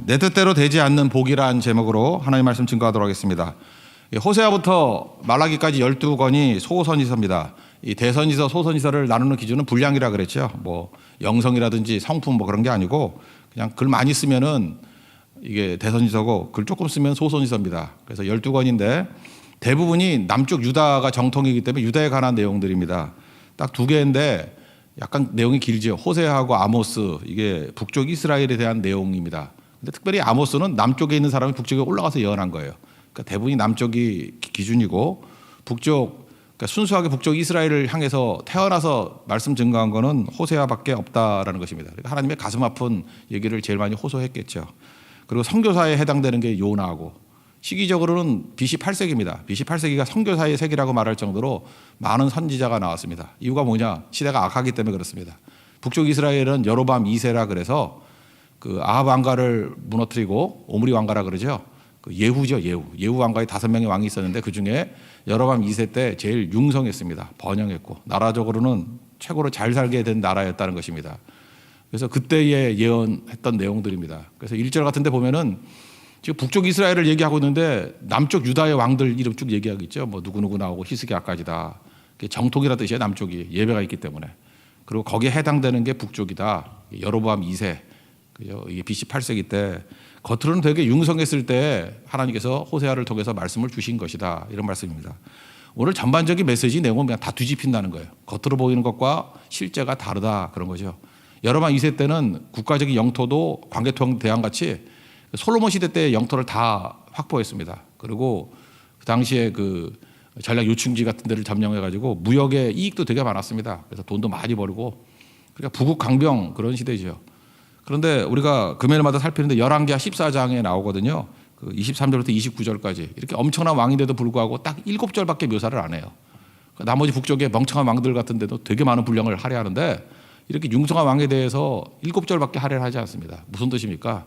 내 뜻대로 되지 않는 복이란 제목으로 하나님 말씀 증거하도록 하겠습니다. 호세아부터 말라기까지 12권이 소선지서입니다. 이 대선지서, 소선지서를 나누는 기준은 분량이라 그랬죠. 뭐 영성이라든지 성품 뭐 그런 게 아니고 그냥 글 많이 쓰면은 이게 대선지서고 글 조금 쓰면 소선지서입니다. 그래서 12권인데 대부분이 남쪽 유다가 정통이기 때문에 유다에 관한 내용들입니다. 딱 두 개인데 약간 내용이 길죠. 호세아하고 아모스, 이게 북쪽 이스라엘에 대한 내용입니다. 근데 특별히 아모스는 남쪽에 있는 사람이 북쪽에 올라가서 예언한 거예요. 그러니까 대부분이 남쪽이 기준이고 북쪽, 그러니까 순수하게 북쪽 이스라엘을 향해서 태어나서 말씀 증거한 거는 호세아밖에 없다라는 것입니다. 그러니까 하나님의 가슴 아픈 얘기를 제일 많이 호소했겠죠. 그리고 선교사에 해당되는 게 요나하고, 시기적으로는 BC 8세기입니다. BC 8세기가 선교사의 세기라고 말할 정도로 많은 선지자가 나왔습니다. 이유가 뭐냐? 시대가 악하기 때문에 그렇습니다. 북쪽 이스라엘은 여로밤 2세라 그래서 그 아합 왕가를 무너뜨리고 오므리 왕가라 그러죠. 그 예후죠, 예후 왕가에 5명의 왕이 있었는데 그 중에 여로밤 2세 때 제일 융성했습니다. 번영했고 나라적으로는 최고로 잘 살게 된 나라였다는 것입니다. 그래서 그때에 예언했던 내용들입니다. 그래서 1절 같은 데 보면은 지금 북쪽 이스라엘을 얘기하고 있는데 남쪽 유다의 왕들 이름 쭉 얘기하고 있죠. 뭐 누구누구 나오고 히스기야까지다. 정통이라 뜻이에요. 남쪽이 예배가 있기 때문에. 그리고 거기에 해당되는 게 북쪽이다. 여로보암 2세. 그죠? 이게 BC 8세기 때 겉으로는 되게 융성했을 때 하나님께서 호세아를 통해서 말씀을 주신 것이다. 이런 말씀입니다. 오늘 전반적인 메시지 내용은 그냥 다 뒤집힌다는 거예요. 겉으로 보이는 것과 실제가 다르다. 그런 거죠. 여로보암 2세 때는 국가적인 영토도 광개토 대왕같이 솔로몬 시대 때 영토를 다 확보했습니다. 그리고 그 당시에 그 전략 요충지 같은 데를 점령해가지고 무역의 이익도 되게 많았습니다. 그래서 돈도 많이 벌고, 그러니까 부국 강병 그런 시대죠. 그런데 우리가 금요일마다 살피는데 열왕기하 14장에 나오거든요. 그 23절부터 29절까지 이렇게 엄청난 왕인데도 불구하고 딱 7절밖에 묘사를 안 해요. 나머지 북쪽에 멍청한 왕들 같은 데도 되게 많은 분량을 할애하는데 이렇게 융성한 왕에 대해서 7절밖에 할애를 하지 않습니다. 무슨 뜻입니까?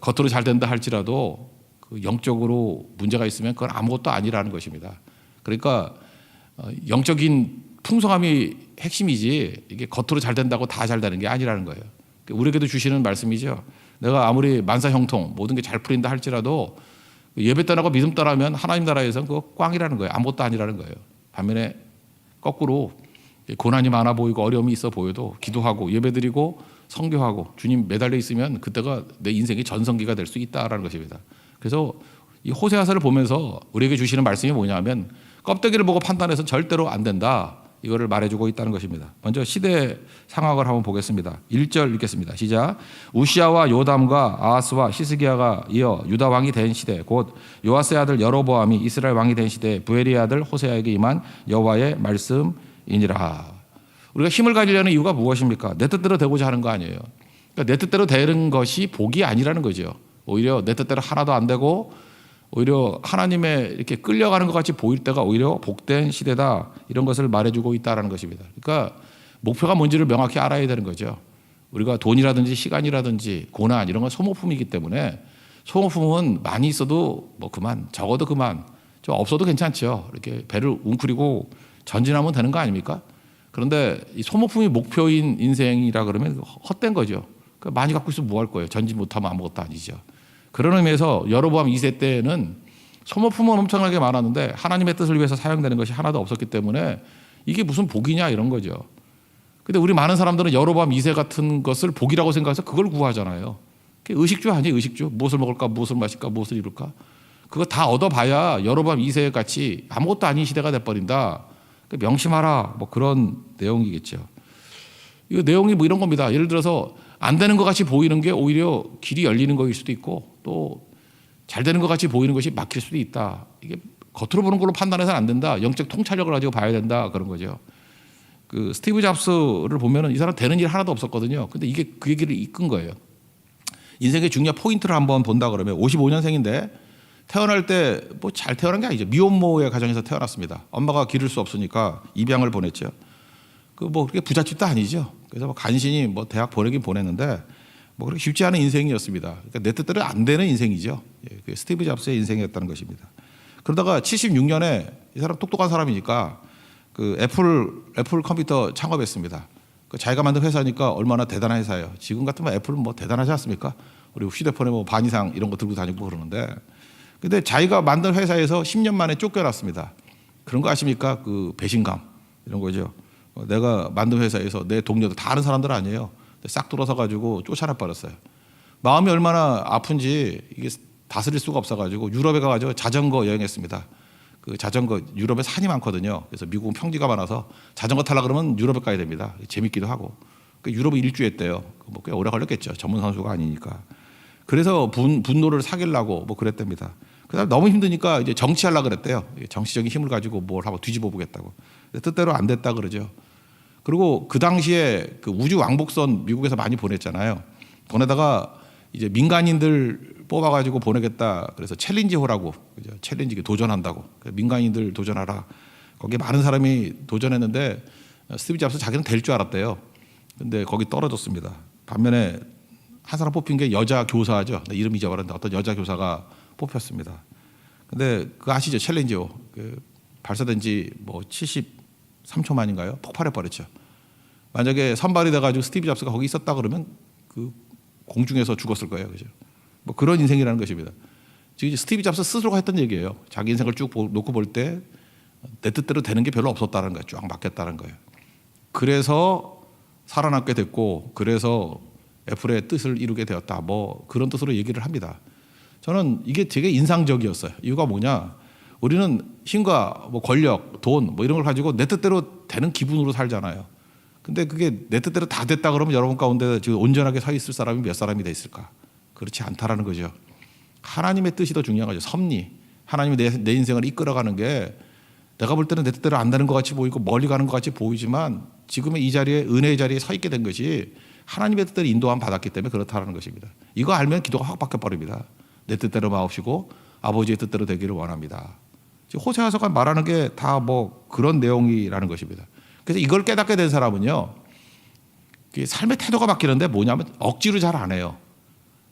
겉으로 잘 된다 할지라도 그 영적으로 문제가 있으면 그건 아무것도 아니라는 것입니다. 그러니까 영적인 풍성함이 핵심이지 이게 겉으로 잘 된다고 다 잘 되는 게 아니라는 거예요. 우리에게도 주시는 말씀이죠. 내가 아무리 만사형통 모든 게 잘 풀린다 할지라도 예배 떠나고 믿음 떠나면 하나님 나라에서는 그거 꽝이라는 거예요. 아무것도 아니라는 거예요. 반면에 거꾸로 고난이 많아 보이고 어려움이 있어 보여도 기도하고 예배드리고 성교하고 주님 매달려 있으면 그때가 내 인생의 전성기가 될 수 있다라는 것입니다. 그래서 이 호세아서를 보면서 우리에게 주시는 말씀이 뭐냐면 껍데기를 보고 판단해서는 절대로 안 된다. 이거를 말해주고 있다는 것입니다. 먼저 시대 상황을 한번 보겠습니다. 1절 읽겠습니다. 시작. 우시아와 요담과 아하스와 히스기야가 이어 유다 왕이 된 시대, 곧 요아스의 아들 여로보암이 이스라엘 왕이 된 시대, 부엘의 아들 호세아에게 임한 여호와의 말씀이니라. 우리가 힘을 가지려는 이유가 무엇입니까? 내 뜻대로 되고자 하는 거 아니에요. 그러니까 내 뜻대로 되는 것이 복이 아니라는 거죠. 오히려 내 뜻대로 하나도 안 되고 오히려 하나님의 이렇게 끌려가는 것 같이 보일 때가 오히려 복된 시대다. 이런 것을 말해주고 있다는 것입니다. 그러니까 목표가 뭔지를 명확히 알아야 되는 거죠. 우리가 돈이라든지 시간이라든지 고난 이런 건 소모품이기 때문에 소모품은 많이 있어도 뭐 그만, 적어도 그만, 좀 없어도 괜찮죠. 이렇게 배를 웅크리고 전진하면 되는 거 아닙니까? 그런데 이 소모품이 목표인 인생이라 그러면 헛된 거죠. 그러니까 많이 갖고 있으면 뭐 할 거예요? 전진 못하면 아무것도 아니죠. 그런 의미에서 여로보암 2세 때는 소모품은 엄청나게 많았는데 하나님의 뜻을 위해서 사용되는 것이 하나도 없었기 때문에 이게 무슨 복이냐 이런 거죠. 근데 우리 많은 사람들은 여로보암 2세 같은 것을 복이라고 생각해서 그걸 구하잖아요. 그게 의식주 아니에요, 의식주. 무엇을 먹을까, 무엇을 마실까, 무엇을 이룰까. 그거 다 얻어봐야 여로보암 2세 같이 아무것도 아닌 시대가 돼버린다. 명심하라, 뭐 그런 내용이겠죠. 이 내용이 뭐 이런 겁니다. 예를 들어서 안 되는 것 같이 보이는 게 오히려 길이 열리는 것일 수도 있고 또 잘 되는 것 같이 보이는 것이 막힐 수도 있다. 이게 겉으로 보는 걸로 판단해서는 안 된다. 영적 통찰력을 가지고 봐야 된다. 그런 거죠. 그 스티브 잡스를 보면은 이 사람 되는 일 하나도 없었거든요. 근데 이게 그 얘기를 이끈 거예요. 인생의 중요한 포인트를 한번 본다 그러면 55년생인데 태어날 때 뭐 잘 태어난 게 아니죠. 미혼모의 가정에서 태어났습니다. 엄마가 기를 수 없으니까 입양을 보냈죠. 그 뭐 그렇게 부잣집도 아니죠. 그래서 뭐 간신히 뭐 대학 보내긴 보냈는데 뭐 그렇게 쉽지 않은 인생이었습니다. 그러니까 내 뜻대로 안 되는 인생이죠. 예, 그게 스티브 잡스의 인생이었다는 것입니다. 그러다가 76년에 이 사람 똑똑한 사람이니까 그 애플 컴퓨터 창업했습니다. 자기가 만든 회사니까 얼마나 대단한 회사예요. 지금 같으면 애플은 뭐 대단하지 않습니까? 우리 휴대폰에 뭐 반 이상 이런 거 들고 다니고 그러는데, 근데 자기가 만든 회사에서 10년 만에 쫓겨났습니다. 그런 거 아십니까? 그 배신감 이런 거죠. 내가 만든 회사에서 내 동료들 다 아는 사람들 아니에요. 싹 돌아서 가지고 쫓아내 버렸어요. 마음이 얼마나 아픈지 이게 다스릴 수가 없어가지고 유럽에 가가지고 자전거 여행했습니다. 그 자전거 유럽에 산이 많거든요. 그래서 미국은 평지가 많아서 자전거 타려 그러면 유럽에 가야 됩니다. 재밌기도 하고. 그 유럽에 일주했대요. 뭐 꽤 오래 걸렸겠죠. 전문 선수가 아니니까. 그래서 분노를 사귀려고 뭐 그랬답니다. 그다음 너무 힘드니까 이제 정치하려고 그랬대요. 정치적인 힘을 가지고 뭘 하고 뒤집어 보겠다고. 뜻대로 안 됐다 그러죠. 그리고 그 당시에 그 우주 왕복선 미국에서 많이 보냈잖아요. 보내다가 이제 민간인들 뽑아가지고 보내겠다. 그래서 챌린지호라고, 그죠? 챌린지 도전한다고. 민간인들 도전하라. 거기에 많은 사람이 도전했는데 스티브 잡스 자기는 될 줄 알았대요. 근데 거기 떨어졌습니다. 반면에 한 사람 뽑힌 게 여자 교사죠. 이름 잊어버렸는데 어떤 여자 교사가 뽑혔습니다. 근데 그거 아시죠? 챌린지호. 그 발사된 지 뭐 73초 만인가요? 폭발해 버렸죠. 만약에 선발이 돼가지고 스티브 잡스가 거기 있었다 그러면 그 공중에서 죽었을 거예요. 그죠? 뭐 그런 인생이라는 것입니다. 지금 스티브 잡스 스스로가 했던 얘기예요. 자기 인생을 쭉 놓고 볼 때 내 뜻대로 되는 게 별로 없었다는 거예요. 쫙 맡겼다는 거예요. 그래서 살아남게 됐고, 그래서 애플의 뜻을 이루게 되었다. 뭐 그런 뜻으로 얘기를 합니다. 저는 이게 되게 인상적이었어요. 이유가 뭐냐? 우리는 힘과 뭐 권력, 돈 뭐 이런 걸 가지고 내 뜻대로 되는 기분으로 살잖아요. 근데 그게 내 뜻대로 다 됐다 그러면 여러분 가운데 지금 온전하게 서 있을 사람이 몇 사람이 돼 있을까? 그렇지 않다라는 거죠. 하나님의 뜻이 더 중요한 거죠. 섭리. 하나님이 내 인생을 이끌어가는 게 내가 볼 때는 내 뜻대로 안 되는 것 같이 보이고 멀리 가는 것 같이 보이지만 지금의 이 자리에, 은혜의 자리에 서 있게 된 것이 하나님의 뜻대로 인도함 받았기 때문에 그렇다는 것입니다. 이거 알면 기도가 확 바뀌어버립니다. 내 뜻대로 마옵시고 아버지의 뜻대로 되기를 원합니다. 호세아서가 말하는 게 다 뭐 그런 내용이라는 것입니다. 그래서 이걸 깨닫게 된 사람은요, 삶의 태도가 바뀌는데 뭐냐면 억지로 잘 안 해요.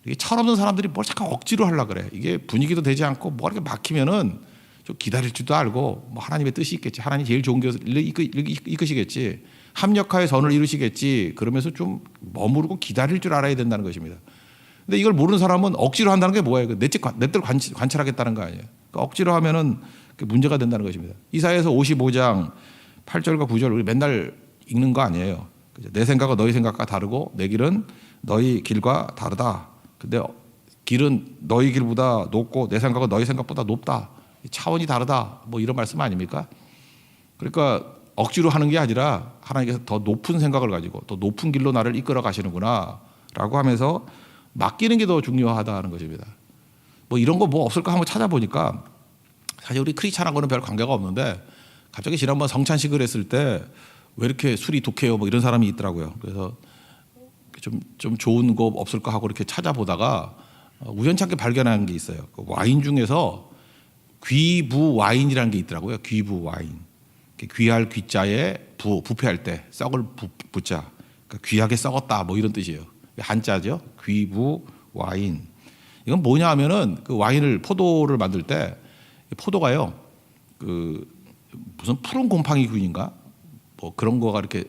이게 철없는 사람들이 뭘 자꾸 억지로 하려고 그래. 이게 분위기도 되지 않고 뭐 이렇게 막히면은 좀 기다릴 줄도 알고 뭐 하나님의 뜻이 있겠지. 하나님이 제일 좋은 것을 이끄시겠지. 합력하여 선을 이루시겠지. 그러면서 좀 머무르고 기다릴 줄 알아야 된다는 것입니다. 근데 이걸 모르는 사람은 억지로 한다는 게 뭐예요? 내 뜻대로 관찰하겠다는 거 아니에요. 그러니까 억지로 하면은 문제가 된다는 것입니다. 이사야서 55장 8절과 9절 우리 맨날 읽는 거 아니에요. 내 생각과 너희 생각과 다르고 내 길은 너희 길과 다르다. 근데 길은 너희 길보다 높고 내 생각은 너희 생각보다 높다. 차원이 다르다. 뭐 이런 말씀 아닙니까? 그러니까 억지로 하는 게 아니라 하나님께서 더 높은 생각을 가지고 더 높은 길로 나를 이끌어 가시는구나 라고 하면서 맡기는 게 더 중요하다는 것입니다. 뭐 이런 거 뭐 없을까 한번 찾아보니까 사실 우리 크리스찬하고는 별 관계가 없는데 갑자기 지난번 성찬식을 했을 때 왜 이렇게 술이 독해요? 뭐 이런 사람이 있더라고요. 그래서 좀 좋은 거 없을까 하고 이렇게 찾아보다가 우연찮게 발견한 게 있어요. 그 와인 중에서 귀부 와인이라는 게 있더라고요. 귀부 와인. 귀할 귀자에 부패할 때 썩을 부자. 그러니까 귀하게 썩었다 뭐 이런 뜻이에요. 한자죠. 귀부 와인. 이건 뭐냐 하면은 그 와인을 포도를 만들 때 포도가요. 그 무슨 푸른 곰팡이 균인가 뭐 그런 거가 이렇게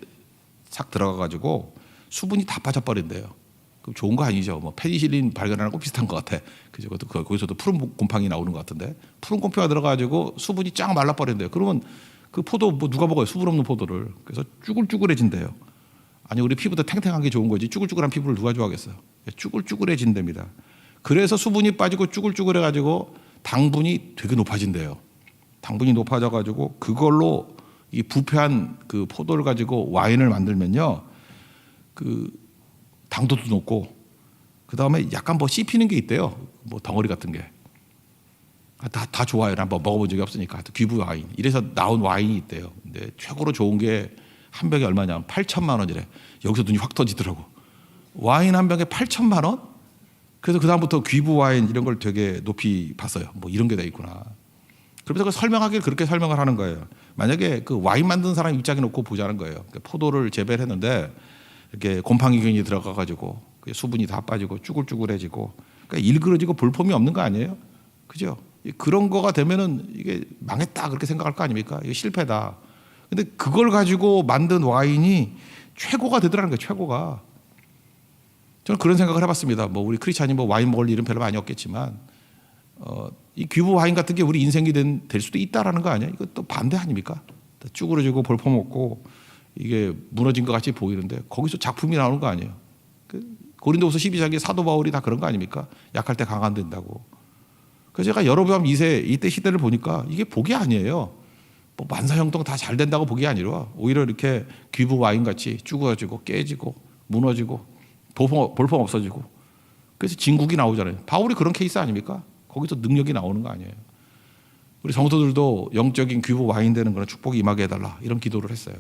싹 들어가 가지고 수분이 다 빠져버린대요. 그럼 좋은 거 아니죠. 뭐 페니실린 발견하는 거 비슷한 것 같아. 그죠? 거기서도 푸른 곰팡이 나오는 것 같은데 푸른 곰팡이가 들어가지고 수분이 쫙 말라버린대요. 그러면 그 포도 뭐 누가 먹어요? 수분 없는 포도를. 그래서 쭈글쭈글해진대요. 아니 우리 피부도 탱탱한 게 좋은 거지 쭈글쭈글한 피부를 누가 좋아하겠어요? 쭈글쭈글해진답니다. 그래서 수분이 빠지고 쭈글쭈글해가지고 당분이 되게 높아진대요. 당분이 높아져가지고 그걸로 이 부패한 그 포도를 가지고 와인을 만들면요, 그 당도도 높고 그 다음에 약간 뭐 씹히는 게 있대요. 뭐 덩어리 같은 게. 다 좋아요. 한번 먹어본 적이 없으니까. 귀부 와인. 이래서 나온 와인이 있대요. 근데 최고로 좋은 게 한 병에 얼마냐? 8천만 원이래. 여기서 눈이 확 터지더라고. 와인 한 병에 8천만 원? 그래서 그 다음부터 귀부 와인 이런 걸 되게 높이 봤어요. 뭐 이런 게 다 있구나. 그러면서 그 설명하길 그렇게 설명을 하는 거예요. 만약에 그 와인 만든 사람 입장에 놓고 보자는 거예요. 포도를 재배를 했는데 이렇게 곰팡이균이 들어가가지고 수분이 다 빠지고 쭈글쭈글해지고 그러니까 일그러지고 볼품이 없는 거 아니에요? 그죠? 그런 거가 되면은 이게 망했다 그렇게 생각할 거 아닙니까? 이게 실패다. 근데 그걸 가지고 만든 와인이 최고가 되더라는 거예요. 최고가. 저는 그런 생각을 해봤습니다. 뭐 우리 크리스찬이 뭐 와인 먹을 일은 별로 많이 없겠지만 이 귀부 와인 같은 게 우리 인생이 될 수도 있다라는 거 아니에요? 이거 또 반대 아닙니까? 쭈그러지고 볼퍼먹고 이게 무너진 것 같이 보이는데 거기서 작품이 나오는 거 아니에요? 고린도후서 12장에 사도 바울이 다 그런 거 아닙니까? 약할 때 강한 된다고. 그래서 제가 여로보암 2세 이때 시대를 보니까 이게 복이 아니에요. 뭐 만사형통 다 잘 된다고 복이 아니라 오히려 이렇게 귀부 와인 같이 쭈그러지고 깨지고 무너지고 볼품 없어지고 그래서 진국이 나오잖아요. 바울이 그런 케이스 아닙니까? 거기서 능력이 나오는 거 아니에요. 우리 성도들도 영적인 귀부 와인 되는 그런 축복이 임하게 해달라 이런 기도를 했어요.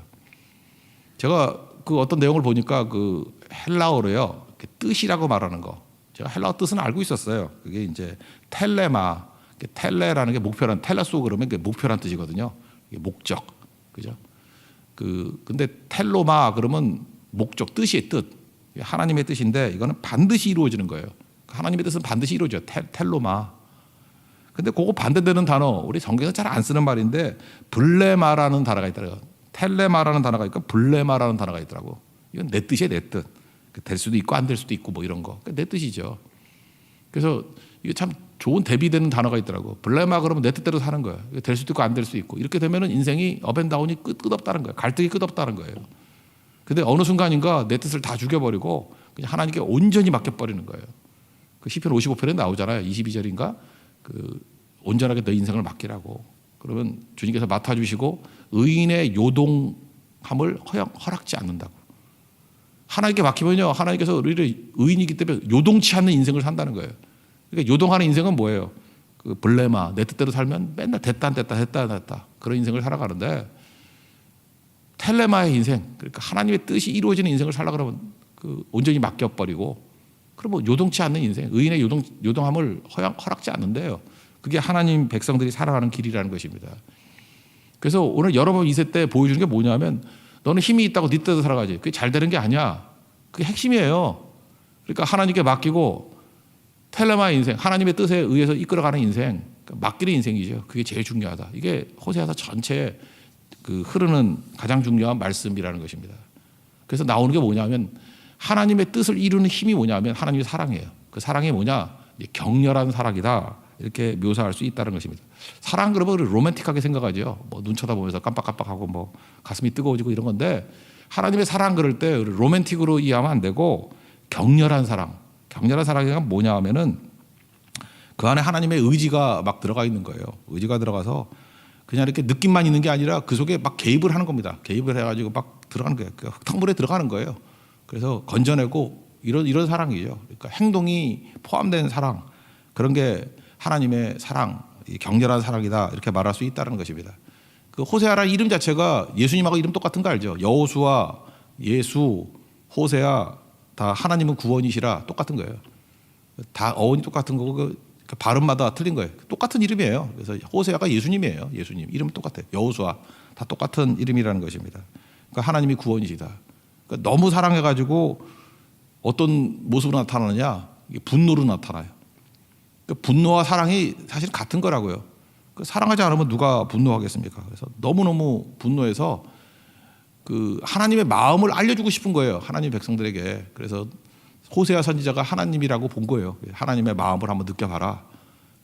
제가 그 어떤 내용을 보니까 그 헬라어로요 뜻이라고 말하는 거. 제가 헬라어 뜻은 알고 있었어요. 그게 이제 텔레마, 텔레라는 게 목표란 텔레소 그러면 그게 목표란 뜻이거든요. 이게 목적, 그죠? 근데 텔로마 그러면 목적, 뜻이 뜻, 하나님의 뜻인데 이거는 반드시 이루어지는 거예요. 하나님의 뜻은 반드시 이루어져요. 텔로마. 근데 그거 반대되는 단어 우리 성경에서 잘 안 쓰는 말인데 블레마라는 단어가 있더라고요. 텔레마라는 단어가 있고 블레마라는 단어가 있더라고. 이건 내 뜻이에요, 내 뜻. 될 수도 있고 안 될 수도 있고 뭐 이런 거. 내 뜻이죠. 그래서 이게 참 좋은 대비되는 단어가 있더라고. 블레마 그러면 내 뜻대로 사는 거예요. 될 수도 있고 안 될 수도 있고. 이렇게 되면은 인생이 업앤다운이 끝없다는 거예요. 갈등이 끝없다는 거예요. 근데 어느 순간인가 내 뜻을 다 죽여버리고 그냥 하나님께 온전히 맡겨버리는 거예요. 그 시편 55편에 나오잖아요. 22절인가? 온전하게 너 인생을 맡기라고. 그러면 주님께서 맡아주시고 의인의 요동함을 허락지 않는다고. 하나님께 맡기면요, 하나님께서 우리를 의인이기 때문에 요동치 않는 인생을 산다는 거예요. 그러니까 요동하는 인생은 뭐예요? 그 블레마, 내 뜻대로 살면 맨날 됐다 그런 인생을 살아가는데 텔레마의 인생, 그러니까 하나님의 뜻이 이루어지는 인생을 살려고 그러면 온전히 맡겨버리고 그러면 요동치 않는 인생, 의인의 요동함을 허락지 않는데요. 그게 하나님 백성들이 살아가는 길이라는 것입니다. 그래서 오늘 여러분 2세 때 보여주는 게 뭐냐면 너는 힘이 있다고 네 뜻대로 살아가지. 그게 잘 되는 게 아니야. 그게 핵심이에요. 그러니까 하나님께 맡기고 텔레마의 인생, 하나님의 뜻에 의해서 이끌어가는 인생, 그러니까 맡기는 인생이죠. 그게 제일 중요하다. 이게 호세아서 전체에 흐르는 가장 중요한 말씀이라는 것입니다. 그래서 나오는 게 뭐냐면 하나님의 뜻을 이루는 힘이 뭐냐면 하나님의 사랑이에요. 그 사랑이 뭐냐? 격렬한 사랑이다. 이렇게 묘사할 수 있다는 것입니다. 사랑 그러면 로맨틱하게 생각하죠. 뭐 눈 쳐다보면서 깜빡깜빡하고 뭐 가슴이 뜨거워지고 이런 건데 하나님의 사랑 그럴 때 로맨틱으로 이해하면 안 되고 격렬한 사랑. 격렬한 사랑이 뭐냐 하면은 그 안에 하나님의 의지가 막 들어가 있는 거예요. 의지가 들어가서 그냥 이렇게 느낌만 있는 게 아니라 그 속에 막 개입을 하는 겁니다. 개입을 해가지고 막 들어가는 거예요. 그 흙탕물에 들어가는 거예요. 그래서 건져내고 이런 사랑이죠. 그러니까 행동이 포함된 사랑 그런 게 하나님의 사랑, 격렬한 사랑이다 이렇게 말할 수 있다는 것입니다. 그 호세아라는 이름 자체가 예수님하고 이름 똑같은 거 알죠? 여호수아, 예수, 호세아 다 하나님은 구원이시라 똑같은 거예요. 다 어원이 똑같은 거고 그 발음마다 틀린 거예요. 똑같은 이름이에요. 그래서 호세아가 예수님이에요. 예수님 이름은 똑같아요. 여호수아 다 똑같은 이름이라는 것입니다. 그러니까 하나님이 구원이시다. 그러니까 너무 사랑해가지고 어떤 모습으로 나타나느냐? 분노로 나타나요. 그러니까 분노와 사랑이 사실 같은 거라고요. 사랑하지 않으면 누가 분노하겠습니까? 그래서 너무너무 분노해서 하나님의 마음을 알려주고 싶은 거예요. 하나님 백성들에게. 그래서 호세아 선지자가 하나님이라고 본 거예요. 하나님의 마음을 한번 느껴봐라.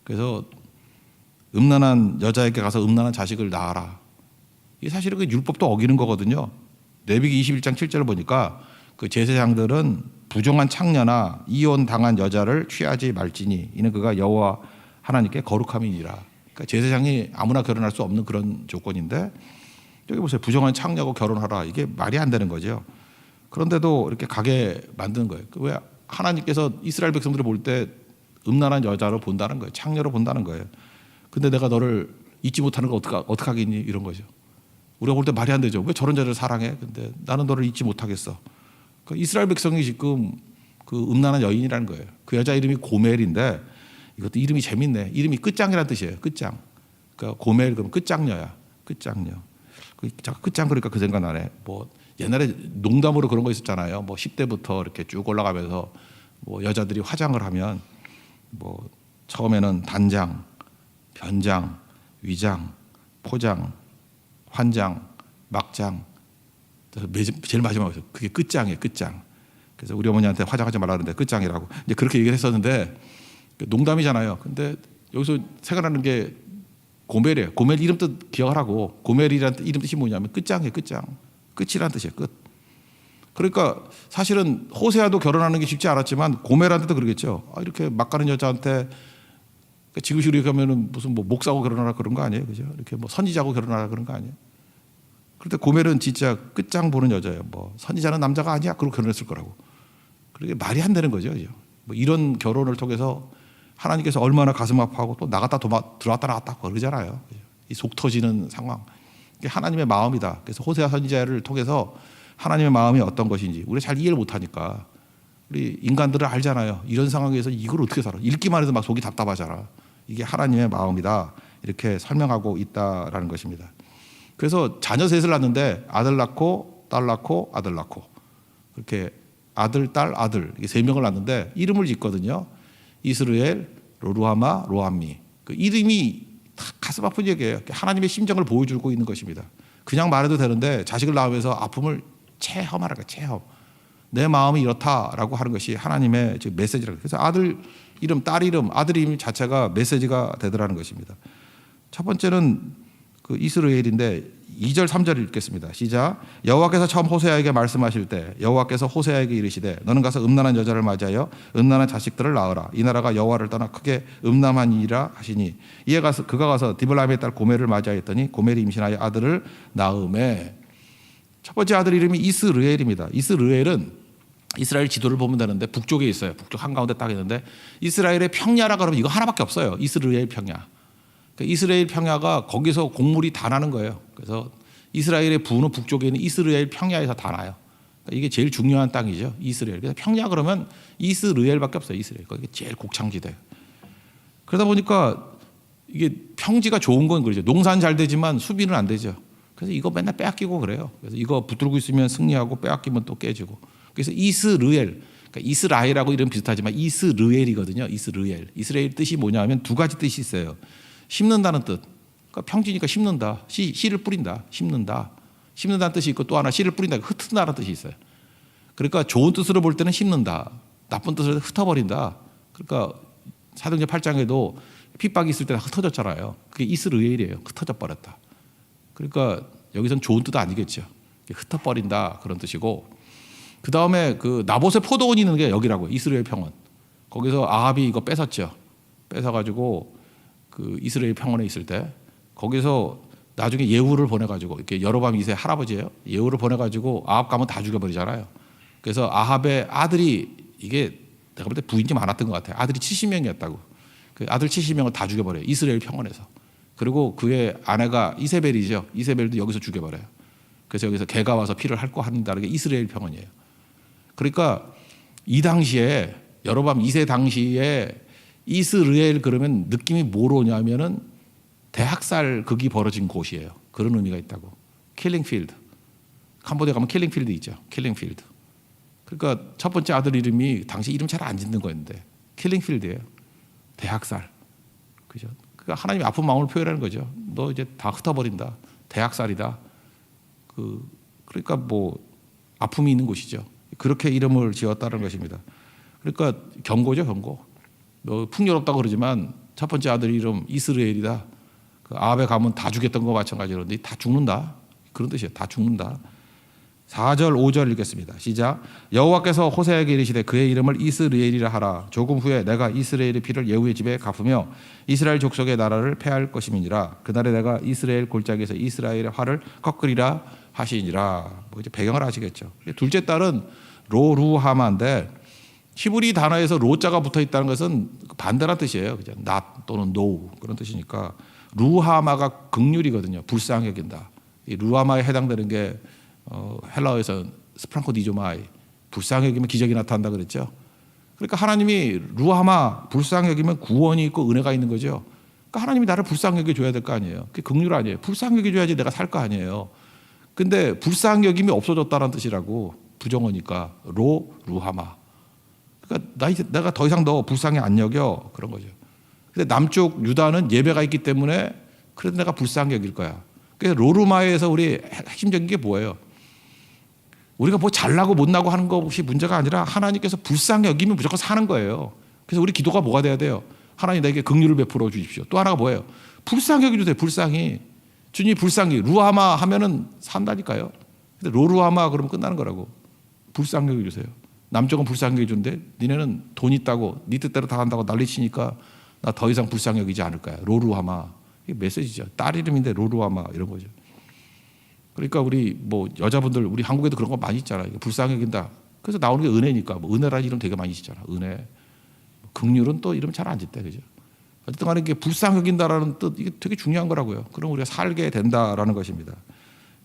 그래서 음란한 여자에게 가서 음란한 자식을 낳아라. 이게 사실은 율법도 어기는 거거든요. 레위기 21장 7절을 보니까 제사장들은 부정한 창녀나 이혼 당한 여자를 취하지 말지니 이는 그가 여호와 하나님께 거룩함이니라. 그러니까 제사장이 아무나 결혼할 수 없는 그런 조건인데 여기 보세요. 부정한 창녀하고 결혼하라. 이게 말이 안 되는 거죠. 그런데도 이렇게 가게 만드는 거예요. 왜 하나님께서 이스라엘 백성들을 볼 때 음란한 여자로 본다는 거예요. 창녀로 본다는 거예요. 근데 내가 너를 잊지 못하는 거 어떡하겠니? 이런 거죠. 우리가 볼 때 말이 안 되죠. 왜 저런 여자를 사랑해? 근데 나는 너를 잊지 못하겠어. 그러니까 이스라엘 백성이 지금 음란한 여인이라는 거예요. 그 여자 이름이 고멜인데 이것도 이름이 재밌네. 이름이 끝장이라는 뜻이에요. 끝장. 그러니까 고멜 그러면 끝장녀야. 끝장녀. 끝장 그러니까 그 생각 나네. 뭐 옛날에 농담으로 그런 거 있었잖아요. 뭐 10대부터 이렇게 쭉 올라가면서 뭐 여자들이 화장을 하면 뭐 처음에는 단장, 변장, 위장, 포장, 환장, 막장 그래서 제일 마지막에 그게 끝장이에요, 끝장. 그래서 우리 어머니한테 화장하지 말라 그러는데 끝장이라고 이제 그렇게 얘기를 했었는데 농담이잖아요. 근데 여기서 생각나는 게 고멜이에요. 고멜 이름 뜻 기억하라고. 고멜이라는 이름 뜻이 뭐냐면 끝장이에요, 끝장. 끝이라는 뜻이에요, 끝. 그러니까 사실은 호세아도 결혼하는 게 쉽지 않았지만 고멜한테도 그러겠죠. 이렇게 막 가는 여자한테 지구식으로 가면은 무슨 뭐 목사고 결혼하라 그런 거 아니에요, 그죠? 이렇게 뭐 선지자고 결혼하라 그런 거 아니에요. 그런데 고멜은 진짜 끝장 보는 여자예요. 뭐 선지자는 남자가 아니야, 그러고 결혼했을 거라고. 그게 말이 안 되는 거죠, 그죠? 뭐 이런 결혼을 통해서 하나님께서 얼마나 가슴 아파하고 또 나갔다 들어왔다 나갔다 그러잖아요. 이 속 터지는 상황. 이게 하나님의 마음이다. 그래서 호세아 선지자를 통해서 하나님의 마음이 어떤 것인지 우리가 잘 이해를 못하니까 우리 인간들은 알잖아요. 이런 상황에서 이걸 어떻게 살아? 읽기만 해도 막 속이 답답하잖아. 이게 하나님의 마음이다. 이렇게 설명하고 있다라는 것입니다. 그래서 자녀 셋을 낳는데 아들 낳고 딸 낳고 아들 낳고 그렇게 아들, 딸, 아들 이게 세 명을 낳는데 이름을 짓거든요. 이스라엘, 로루하마, 로암미. 그 이름이 가슴 아픈 얘기예요. 하나님의 심정을 보여주고 있는 것입니다. 그냥 말해도 되는데 자식을 낳으면서 아픔을 체험하라는 거예요. 체험. 내 마음이 이렇다라고 하는 것이 하나님의 메시지라고. 그래서 아들 이름, 딸 이름, 아들 이름 자체가 메시지가 되더라는 것입니다. 첫 번째는 그 이스라엘인데 2절 3절 읽겠습니다. 시작. 여호와께서 처음 호세아에게 말씀하실 때 여호와께서 호세아에게 이르시되 너는 가서 음란한 여자를 맞이하여 음란한 자식들을 낳으라. 이 나라가 여호와를 떠나 크게 음란하니라 하시니 이에 가서 그가 가서 디블라임의 딸 고멜을 맞이하였더니 고멜이 임신하여 아들을 낳음에 첫 번째 아들 이름이 이스르엘입니다. 이스르엘은 이스라엘 지도를 보면 되는데 북쪽에 있어요. 북쪽 한가운데 딱 있는데 이스라엘의 평야라 그러면 이거 하나밖에 없어요. 이스라엘 평야. 이스라엘 평야가 거기서 곡물이 다 나는 거예요. 그래서 이스라엘의 부는 북쪽에 있는 이스라엘 평야에서 다 나요. 그러니까 이게 제일 중요한 땅이죠. 이스라엘. 그래서 평야 그러면 이스라엘밖에 없어요. 이스라엘. 거기 제일 곡창지대. 그러다 보니까 이게 평지가 좋은 건 그러죠. 농사는 잘 되지만 수비는 안 되죠. 그래서 이거 맨날 빼앗기고 그래요. 그래서 이거 붙들고 있으면 승리하고 빼앗기면 또 깨지고. 그래서 이스라엘. 그러니까 이스라엘하고 이름 비슷하지만 이스라엘이거든요. 이스라엘. 이스라엘 뜻이 뭐냐면 두 가지 뜻이 있어요. 심는다는 뜻. 그러니까 평지니까 심는다. 씨를 뿌린다. 심는다. 심는다는 뜻이 있고 또 하나 씨를 뿌린다. 흩은다는 뜻이 있어요. 그러니까 좋은 뜻으로 볼 때는 심는다. 나쁜 뜻으로 흩어버린다. 그러니까 사도행전 8장에도 핍박이 있을 때 흩어졌잖아요. 그게 이스라엘이에요. 흩어져 버렸다. 그러니까 여기서는 좋은 뜻 아니겠죠. 흩어버린다 그런 뜻이고 그 다음에 그 나봇의 포도원이 있는 게 여기라고요. 이스라엘 평원. 거기서 아합이 이거 뺏었죠. 뺏어가지고 그 이스라엘 평원에 있을 때 거기서 나중에 예후를 보내가지고 이렇게 여로밤 2세 할아버지예요. 예후를 보내가지고 아합 가면 다 죽여버리잖아요. 그래서 아합의 아들이 이게 내가 볼 때 부인이 많았던 것 같아요. 아들이 70명이었다고. 그 아들 70명을 다 죽여버려요. 이스라엘 평원에서. 그리고 그의 아내가 이세벨이죠. 이세벨도 여기서 죽여버려요. 그래서 여기서 개가 와서 피를 핥고 한다는 게 이스라엘 평원이에요. 그러니까 이 당시에 여로밤 2세 당시에 이스라엘 그러면 느낌이 뭐로 오냐면은 대학살 극이 벌어진 곳이에요. 그런 의미가 있다고. 킬링필드. 캄보디아 가면 킬링필드 있죠. 킬링필드. 그러니까 첫 번째 아들 이름이 당시 이름 잘 안 짓는 거였는데 킬링필드예요. 대학살. 그죠? 그러니까 하나님이 아픈 마음을 표현하는 거죠. 너 이제 다 흩어버린다. 대학살이다. 그러니까 뭐 아픔이 있는 곳이죠. 그렇게 이름을 지었다는 것입니다. 그러니까 경고죠, 경고. 풍요롭다고 그러지만 첫 번째 아들 이름 이스라엘이다. 그 아합에 가면 다 죽였던 거 마찬가지로 근데 다 죽는다. 그런 뜻이에요. 다 죽는다. 4절 5절 읽겠습니다. 시작. 여호와께서 호세아에게 이르시되 그의 이름을 이스라엘이라 하라. 조금 후에 내가 이스라엘의 피를 예후의 집에 갚으며 이스라엘 족속의 나라를 패할 것임이니라. 그날에 내가 이스라엘 골짜기에서 이스라엘의 활을 꺾으리라 하시니라. 뭐 이제 배경을 아시겠죠. 둘째 딸은 로루하마인데 히브리 단어에서 로자가 붙어 있다는 것은 반대란 뜻이에요. 그죠? not 또는 no 그런 뜻이니까 루하마가 극률이거든요. 불쌍히 여긴다. 이 루하마에 해당되는 게 헬라어에서는 스프랑코디조마이 불쌍히 여기면 기적이 나타난다 그랬죠. 그러니까 하나님이 루하마 불쌍히 여기면 구원이 있고 은혜가 있는 거죠. 그러니까 하나님이 나를 불쌍히 여겨줘야 될 거 아니에요. 그게 극률 아니에요. 불쌍히 여겨줘야지 내가 살 거 아니에요. 근데 불쌍히 여김이 없어졌다는 뜻이라고 부정어니까 루하마. 그러니까 내가 더 이상 너 불쌍히 안 여겨 그런 거죠. 근데 남쪽 유다는 예배가 있기 때문에 그래도 내가 불쌍히 여길 거야. 그래서 로루마에서 우리 핵심적인 게 뭐예요? 우리가 뭐 잘나고 못나고 하는 것이 문제가 아니라 하나님께서 불쌍히 여기면 무조건 사는 거예요. 그래서 우리 기도가 뭐가 돼야 돼요? 하나님 나에게 긍휼을 베풀어 주십시오. 또 하나가 뭐예요? 불쌍히 여기주세요. 불쌍히. 주님이 불쌍히 루하마 하면은 산다니까요. 근데 로루하마 그러면 끝나는 거라고. 불쌍히 여기주세요. 남쪽은 불쌍히 여기주는데 니네는 돈 있다고 니 뜻대로 다 한다고 난리치니까 나 더 이상 불쌍히 여기지 않을 거야. 로루하마. 이게 메시지죠. 딸 이름인데 로루하마 이런 거죠. 그러니까 우리 뭐 여자분들 우리 한국에도 그런 거 많이 있잖아요. 불쌍히 여긴다. 그래서 나오는 게 은혜니까. 뭐 은혜라는 이름 되게 많이 있잖아. 은혜. 긍휼은 또 이름 잘 안 짓대. 그죠? 어쨌든 간에 이게 불쌍히 여긴다라는 뜻 이게 되게 중요한 거라고요. 그럼 우리가 살게 된다라는 것입니다.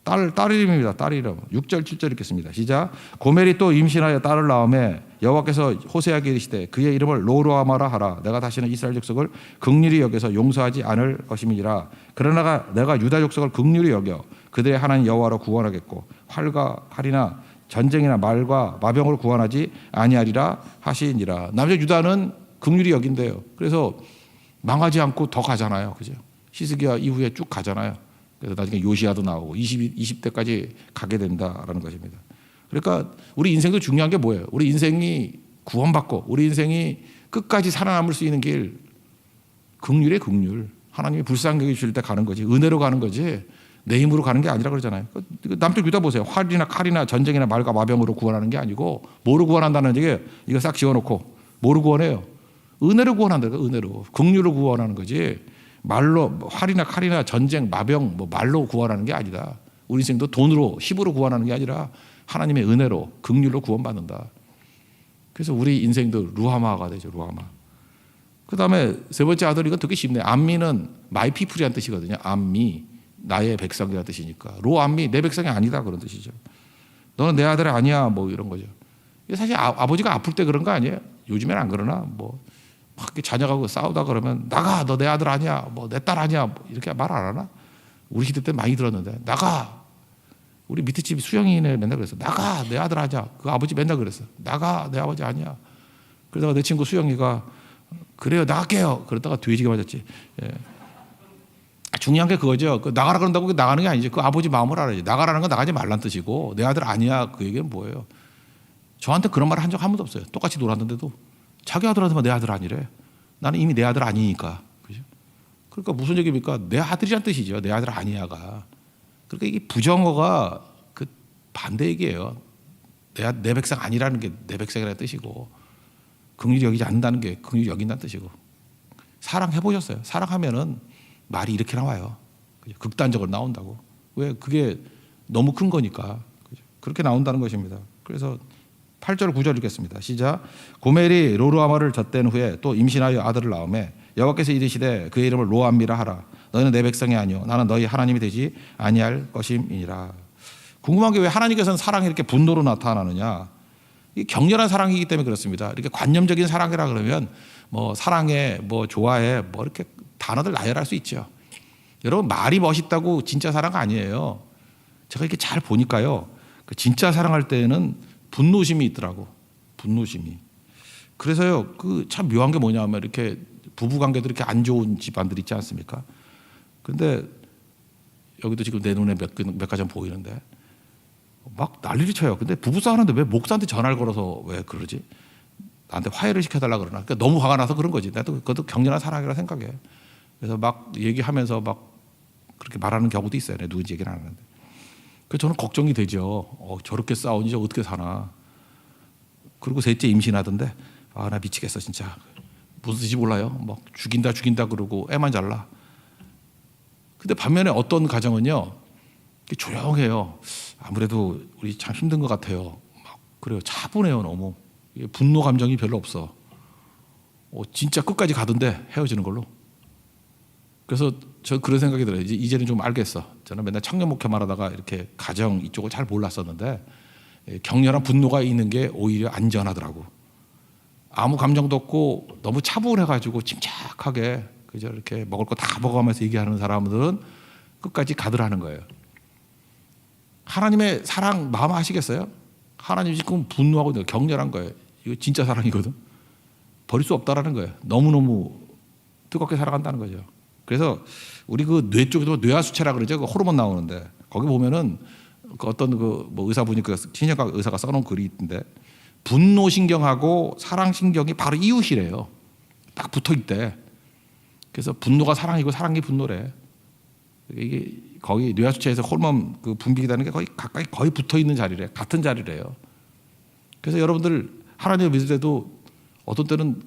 딸 이름입니다. 딸 이름. 6절 7절 읽겠습니다. 시작. 고멜이 또 임신하여 딸을 낳음에 여호와께서 호세아에게 이르시되 그의 이름을 로루하마라 하라. 내가 다시는 이스라엘 족속을 긍휼히 여겨서 용서하지 않을 것임이니라. 그러나 내가 유다 족속을 긍휼히 여겨 그들의 하나님 여호와로 구원하겠고 활과 칼이나 전쟁이나 말과 마병으로 구원하지 아니하리라 하시니라. 남자 유다는 긍휼히 여긴대요. 그래서 망하지 않고 더 가잖아요. 그죠? 히스기야 이후에 쭉 가잖아요. 그래서 나중에 요시야도 나오고 20대까지 가게 된다라는 것입니다. 그러니까 우리 인생도 중요한 게 뭐예요? 우리 인생이 구원받고 우리 인생이 끝까지 살아남을 수 있는 길 긍휼의 긍휼. 하나님이 불쌍히 여기실 때 가는 거지. 은혜로 가는 거지. 내 힘으로 가는 게 아니라 그러잖아요. 남쪽 유다 보세요. 활이나 칼이나 전쟁이나 말과 마병으로 구원하는 게 아니고 뭐로 구원한다는 얘기예요. 이거 싹 지워놓고 뭐로 구원해요? 은혜로 구원한다. 은혜로. 긍휼로 구원하는 거지. 말로 활이나 칼이나 전쟁, 마병 뭐 말로 구원하는 게 아니다. 우리 인생도 돈으로 힘으로 구원하는 게 아니라 하나님의 은혜로 긍휼로 구원받는다. 그래서 우리 인생도 루하마가 되죠. 루하마. 그다음에 세 번째 아들 이건 되게 쉽네. 암미는 마이 피플이라는 뜻이거든요. 암미 나의 백성이라는 뜻이니까. 로암미 내 백성이 아니다 그런 뜻이죠. 너는 내 아들 아니야 뭐 이런 거죠. 사실 아버지가 아플 때 그런 거 아니에요? 요즘엔 안 그러나 뭐 막 자녀하고 싸우다 그러면 나가 너 내 아들 아니야 뭐 내 딸 아니야 뭐 이렇게 말 안 하나? 우리 시대 때 많이 들었는데 나가. 우리 밑에 집 수영이네 맨날 그랬어. 나가 내 아들 아니야. 그 아버지 맨날 그랬어. 나가 내 아버지 아니야. 그러다가 내 친구 수영이가 그래요 나갈게요. 그러다가 돼지가 맞았지. 예. 중요한 게 그거죠. 그 나가라 그런다고 나가는 게 아니지. 그 아버지 마음을 알아야지. 나가라는 건 나가지 말란 뜻이고 내 아들 아니야 그 얘기는 뭐예요? 저한테 그런 말을 한 적 한 번도 없어요. 똑같이 놀았는데도 자기 아들한테만 내 아들 아니래. 나는 이미 내 아들 아니니까. 그죠? 그러니까 무슨 얘기입니까? 내 아들이란 뜻이죠. 내 아들 아니야가. 그러니까 이게 부정어가 그 반대 얘기예요. 내 백성 아니라는 게 내 백성이라는 뜻이고 긍휼히 여기지 않는다는 게 긍휼히 여긴다는 뜻이고. 사랑해 보셨어요? 사랑하면은 말이 이렇게 나와요. 그죠? 극단적으로 나온다고. 왜? 그게 너무 큰 거니까. 그죠? 그렇게 나온다는 것입니다. 그래서 8절 9절 읽겠습니다. 시작. 고멜이 로루하마를 젖댄 후에 또 임신하여 아들을 낳음에 여호와께서 이르시되 그의 이름을 로암미라 하라. 너희는 내 백성이 아니요 나는 너희 하나님이 되지 아니할 것임이니라. 궁금한 게 왜 하나님께서는 사랑이 이렇게 분노로 나타나느냐? 이게 격렬한 사랑이기 때문에 그렇습니다. 이렇게 관념적인 사랑이라 그러면 뭐 사랑해, 뭐 좋아해, 뭐 이렇게 단어들 나열할 수 있죠. 여러분 말이 멋있다고 진짜 사랑 아니에요. 제가 이렇게 잘 보니까요. 그 진짜 사랑할 때에는 분노심이 있더라고. 분노심이. 그래서요. 그 참 묘한 게 뭐냐면 이렇게 부부 관계도 이렇게 안 좋은 집안들 있지 않습니까? 그런데 여기도 지금 내 눈에 몇 가지 보이는데 막 난리를 쳐요. 근데 부부 싸우는데 왜 목사한테 전화를 걸어서 왜 그러지? 나한테 화해를 시켜달라 그러나? 그러니까 너무 화가 나서 그런 거지. 나도 그것도 격렬한 사랑이라 생각해. 그래서 막 얘기하면서 막 그렇게 말하는 경우도 있어요. 누군지 얘기는 안 하는데. 그래서 저는 걱정이 되죠. 저렇게 싸우니 저 어떻게 사나. 그리고 셋째 임신하던데 나 미치겠어 진짜. 무슨 뜻인지 몰라요. 막 죽인다 그러고 애만 잘라. 근데 반면에 어떤 가정은요. 조용해요. 아무래도 우리 참 힘든 것 같아요. 막 그래요. 차분해요 너무. 분노 감정이 별로 없어. 진짜 끝까지 가던데 헤어지는 걸로. 그래서 저 그런 생각이 들어요. 이제는 좀 알겠어. 저는 맨날 청년 목회만 하다가 이렇게 가정 이쪽을 잘 몰랐었는데 격렬한 분노가 있는 게 오히려 안전하더라고. 아무 감정도 없고 너무 차분해가지고 침착하게 그저 이렇게 먹을 거 다 먹어가면서 얘기하는 사람들은 끝까지 가더라는 거예요. 하나님의 사랑 마음 아시겠어요? 하나님 지금 분노하고 격렬한 거예요. 이거 진짜 사랑이거든. 버릴 수 없다라는 거예요. 너무너무 뜨겁게 사랑한다는 거죠. 그래서 우리 그 뇌 쪽에도 뇌하수체라 그러죠. 그 호르몬 나오는데 거기 보면은 그 어떤 그 뭐 의사분이 그 신경과 의사가 써놓은 글이 있는데 분노 신경하고 사랑 신경이 바로 이웃이래요. 딱 붙어 있대. 그래서 분노가 사랑이고 사랑이 분노래. 이게 거의 뇌하수체에서 호르몬 그 분비가 되는 게 거의 가까이 거의 붙어 있는 자리래. 같은 자리래요. 그래서 여러분들 하나님을 믿을 때도 어떤 때는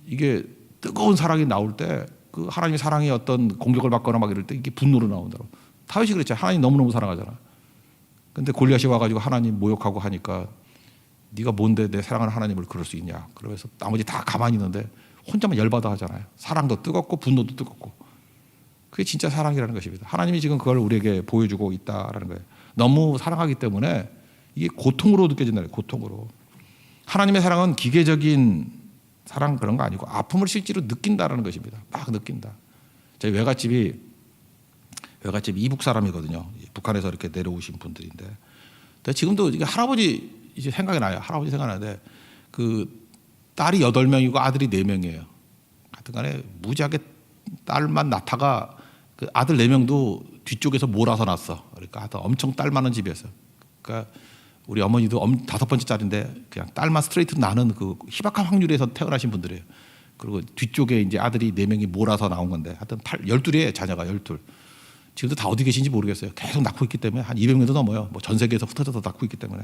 이게 뜨거운 사랑이 나올 때 그 하나님의 사랑이 어떤 공격을 받거나 막 이럴 때 이게 분노로 나온다고. 다윗이 그랬죠. 하나님 너무너무 사랑하잖아. 근데 골리앗이 와가지고 하나님 모욕하고 하니까 네가 뭔데 내 사랑하는 하나님을 그럴 수 있냐. 그러면서 나머지 다 가만히 있는데 혼자만 열받아 하잖아요. 사랑도 뜨겁고 분노도 뜨겁고. 그게 진짜 사랑이라는 것입니다. 하나님이 지금 그걸 우리에게 보여주고 있다라는 거예요. 너무 사랑하기 때문에 이게 고통으로 느껴진다는 거예요. 고통으로. 하나님의 사랑은 기계적인 사랑 그런 거 아니고 아픔을 실제로 느낀다라는 것입니다. 막 느낀다. 저희 외갓집이 이북 사람이거든요. 북한에서 이렇게 내려오신 분들인데, 근데 지금도 이게 할아버지 이제 생각이 나요. 할아버지 생각나는데 그 딸이 8명이고 아들이 4명이에요. 하여튼간에 무지하게 딸만 낳다가 그 아들 4명도 뒤쪽에서 몰아서 낳았어. 그러니까 하여튼 엄청 딸 많은 집이었어. 그러니까 우리 어머니도 5번째 딸인데 그냥 딸만 스트레이트로 나는 그 희박한 확률에서 태어나신 분들이에요. 그리고 뒤쪽에 이제 아들이 4명이 몰아서 나온 건데 하여튼 12이에요. 자녀가 12. 지금도 다 어디 계신지 모르겠어요. 계속 낳고 있기 때문에 한 200명도 넘어요. 뭐 전 세계에서 흩어져서 낳고 있기 때문에.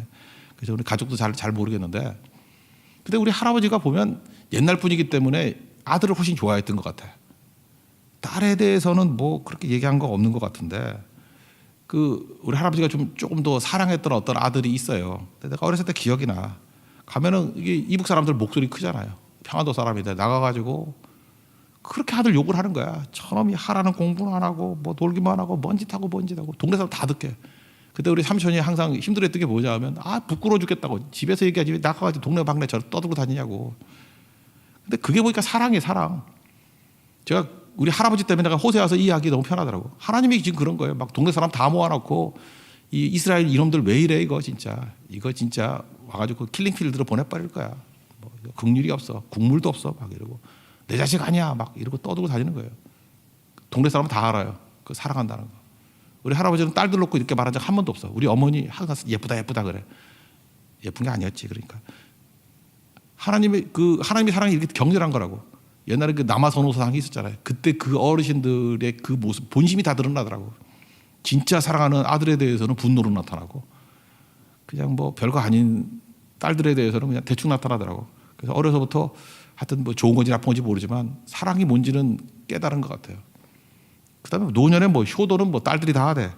그래서 우리 가족도 잘 모르겠는데, 근데 우리 할아버지가 보면 옛날 분이기 때문에 아들을 훨씬 좋아했던 것 같아요. 딸에 대해서는 뭐 그렇게 얘기한 거 없는 것 같은데, 그 우리 할아버지가 조금 더 사랑했던 어떤 아들이 있어요. 근데 내가 어렸을 때 기억이 나. 가면은 이게 이북 사람들 목소리 크잖아요. 평안도 사람인데 나가가지고 그렇게 아들 욕을 하는 거야. 저놈이 하라는 공부는 안 하고 뭐 놀기만 하고 뭔 짓 하고 동네 사람 다 듣게. 그때 우리 삼촌이 항상 힘들었던 게 뭐냐 하면 부끄러워 죽겠다고 집에서 얘기하지 왜 나가가지고 동네 방네 저 떠들고 다니냐고. 근데 그게 보니까 사랑이에요. 사랑. 제가 우리 할아버지 때문에 내가 호세 와서 이해하기 너무 편하더라고. 하나님이 지금 그런 거예요. 막 동네 사람 다 모아놓고 이 이스라엘 이놈들 왜 이래 이거 진짜 와가지고 킬링필드로 보내버릴 거야. 뭐 긍휼이 없어. 국물도 없어. 막 이러고 내 자식 아니야. 막 이러고 떠들고 다니는 거예요. 동네 사람은 다 알아요. 그 사랑한다는 거. 우리 할아버지는 딸들 놓고 이렇게 말한 적 한 번도 없어. 우리 어머니 항상 예쁘다 그래. 예쁜 게 아니었지. 그러니까 하나님의 사랑이 이렇게 격렬한 거라고. 옛날에 그 남아선호사상이 있었잖아요. 그때 그 어르신들의 그 모습, 본심이 다 드러나더라고. 진짜 사랑하는 아들에 대해서는 분노로 나타나고, 그냥 뭐 별거 아닌 딸들에 대해서는 그냥 대충 나타나더라고. 그래서 어려서부터 하여튼 뭐 좋은 건지 나쁜 건지 모르지만 사랑이 뭔지는 깨달은 것 같아요. 그다음에 노년에 뭐 효도는 뭐 딸들이 다 하대.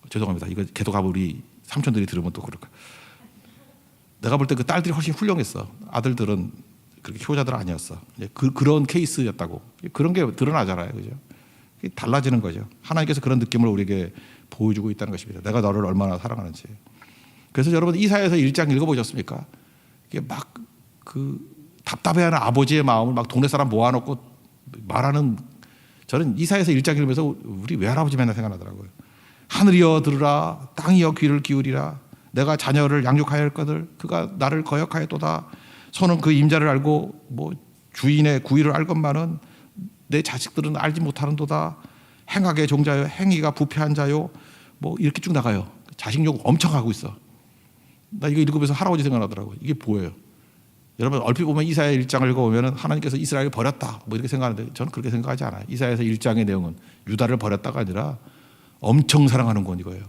죄송합니다. 이거 계속 우리 삼촌들이 들으면 또 그럴까. 내가 볼 때 그 딸들이 훨씬 훌륭했어. 아들들은 그렇게 효자들 아니었어. 그런 케이스였다고. 그런 게 드러나잖아요. 그죠? 달라지는 거죠. 하나님께서 그런 느낌을 우리에게 보여주고 있다는 것입니다. 내가 너를 얼마나 사랑하는지. 그래서 여러분 이사야서 1장 읽어보셨습니까? 이게 막 그 답답해하는 아버지의 마음을 막 동네 사람 모아놓고 말하는, 저는 이사야서 1장 읽으면서 우리 외할아버지 맨날 생각나더라고요. 하늘이여 들으라, 땅이여 귀를 기울이라. 내가 자녀를 양육하여 할 것을 그가 나를 거역하였도다. 손은 그 임자를 알고 뭐 주인의 구의를 알 것만은 내 자식들은 알지 못하는도다. 행악의 종자요, 행위가 부패한 자요. 뭐 이렇게 쭉 나가요. 자식 욕 엄청 하고 있어. 나 이거 읽으면서 할아버지 생각나더라고요. 이게 뭐예요? 여러분 얼핏 보면 이사야 1장을 읽어보면 하나님께서 이스라엘을 버렸다 뭐 이렇게 생각하는데 저는 그렇게 생각하지 않아요. 이사야서 1장의 내용은 유다를 버렸다가 아니라 엄청 사랑하는 건 이거예요.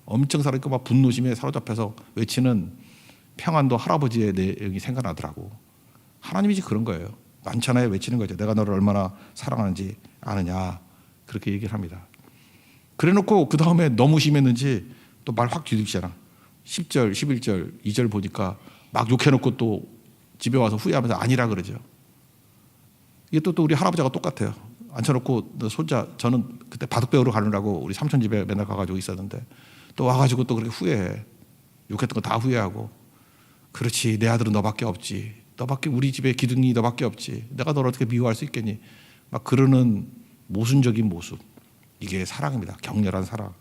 엄청 사랑하니까 막 분노심에 사로잡혀서 외치는 평안도 할아버지의 내용이 생각나더라고. 하나님이 그런 거예요. 만찬에 외치는 거죠. 내가 너를 얼마나 사랑하는지 아느냐. 그렇게 얘기를 합니다. 그래 놓고 그 다음에 너무 심했는지 또 말 확 뒤집잖아. 10절, 11절, 2절 보니까 막 욕해놓고 또 집에 와서 후회하면서 아니라 그러죠. 이게 또 우리 할아버지가 똑같아요. 앉혀놓고 너 손자, 저는 그때 바둑 배우러 가느라고 우리 삼촌 집에 맨날 가가지고 있었는데 또 와가지고 또 그렇게 후회해. 욕했던 거 다 후회하고. 그렇지, 내 아들은 너밖에 없지. 너밖에, 우리 집에 기둥이 너밖에 없지. 내가 너를 어떻게 미워할 수 있겠니? 막 그러는 모순적인 모습. 이게 사랑입니다. 격렬한 사랑.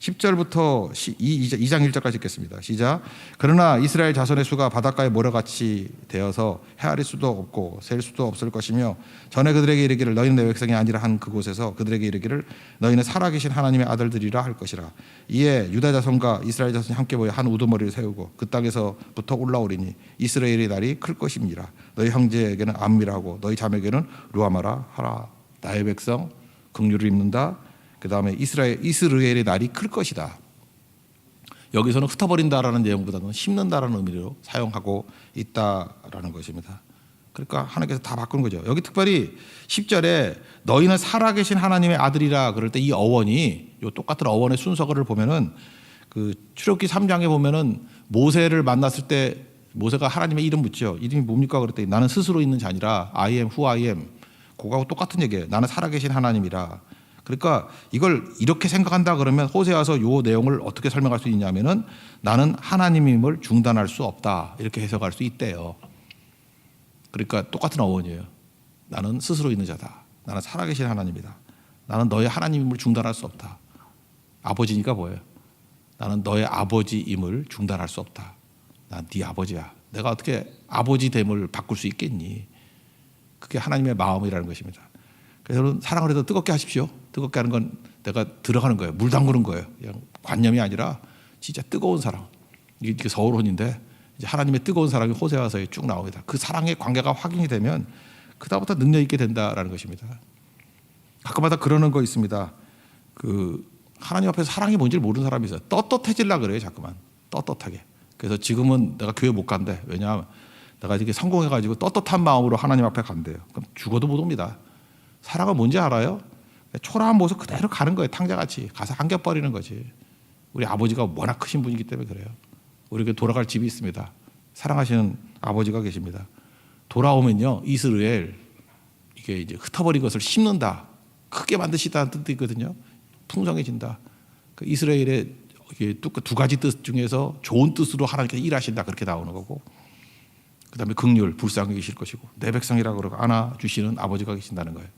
10절부터 2장 1절까지 읽겠습니다. 시작. 그러나 이스라엘 자손의 수가 바닷가의 모래같이 되어서 헤아릴 수도 없고 셀 수도 없을 것이며 전에 그들에게 이르기를 너희는 내 백성이 아니라 한 그곳에서 그들에게 이르기를 너희는 살아계신 하나님의 아들들이라 할 것이라. 이에 유다 자손과 이스라엘 자손이 함께 모여 한 우두머리를 세우고 그 땅에서부터 올라오리니 이스라엘의 날이 클 것입니다. 너희 형제에게는 암미라고 너희 자매에게는 루아마라 하라. 나의 백성 긍휼을 입는다. 그 다음에 이스라엘의 날이 클 것이다. 여기서는 흩어버린다라는 내용보다는 심는다라는 의미로 사용하고 있다라는 것입니다. 그러니까 하나님께서 다 바꾸는 거죠. 여기 특별히 10절에 너희는 살아계신 하나님의 아들이라 그럴 때 이 어원이 이 똑같은 어원의 순서를 보면은 그 출애굽기 3장에 보면은 모세를 만났을 때 모세가 하나님의 이름 묻죠. 이름이 뭡니까? 그랬더니 나는 스스로 있는 자니라. I am who I am. 그거하고 똑같은 얘기예요. 나는 살아계신 하나님이라. 그러니까 이걸 이렇게 생각한다 그러면 호세아서 요 내용을 어떻게 설명할 수 있냐면은 나는 하나님임을 중단할 수 없다 이렇게 해석할 수 있대요. 그러니까 똑같은 어원이에요. 나는 스스로 있는 자다. 나는 살아계신 하나님이다. 나는 너의 하나님임을 중단할 수 없다. 아버지니까 뭐예요? 나는 너의 아버지임을 중단할 수 없다. 난 네 아버지야. 내가 어떻게 아버지 됨을 바꿀 수 있겠니? 그게 하나님의 마음이라는 것입니다. 그래서 여러분 사랑을 해도 뜨겁게 하십시오. 뜨겁게 하는 건 내가 들어가는 거예요. 물 담그는 거예요. 그냥 관념이 아니라 진짜 뜨거운 사랑. 이게 서울혼인데 이제 하나님의 뜨거운 사랑이 호세아서에 쭉 나옵니다. 그 사랑의 관계가 확인이 되면 그다음부터 능력 있게 된다라는 것입니다. 가끔마다 그러는 거 있습니다. 그 하나님 앞에서 사랑이 뭔지를 모르는 사람이 있어요. 떳떳해지려고 그래요. 자꾸만 떳떳하게. 그래서 지금은 내가 교회 못 간대. 왜냐하면 내가 이렇게 성공해가지고 떳떳한 마음으로 하나님 앞에 간대요. 그럼 죽어도 못 옵니다. 사랑은 뭔지 알아요? 초라한 모습 그대로 가는 거예요. 탕자같이 가서 안겨버리는 거지. 우리 아버지가 워낙 크신 분이기 때문에 그래요. 우리에게 돌아갈 집이 있습니다. 사랑하시는 아버지가 계십니다. 돌아오면요 이스라엘 이게 이제 흩어버린 것을 심는다. 크게 만드시다는 뜻도 있거든요. 풍성해진다. 그 이스라엘의 두 가지 뜻 중에서 좋은 뜻으로 하나님께서 일하신다 그렇게 나오는 거고, 그다음에 긍휼 불쌍히 계실 것이고 내 백성이라고 그러고 안아주시는 아버지가 계신다는 거예요.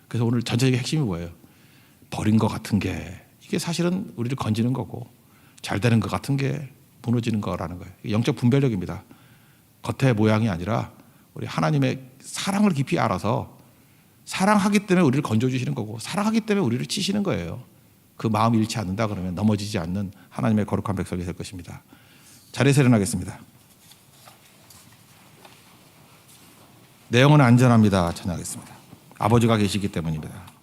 그래서 오늘 전체적인 핵심이 뭐예요? 버린 것 같은 게 이게 사실은 우리를 건지는 거고 잘 되는 것 같은 게 무너지는 거라는 거예요. 영적 분별력입니다. 겉의 모양이 아니라 우리 하나님의 사랑을 깊이 알아서 사랑하기 때문에 우리를 건져주시는 거고 사랑하기 때문에 우리를 치시는 거예요. 그 마음이 잃지 않는다 그러면 넘어지지 않는 하나님의 거룩한 백성이 될 것입니다. 자리에서 일어나겠습니다. 내용은 안전합니다. 찬양하겠습니다. 아버지가 계시기 때문입니다.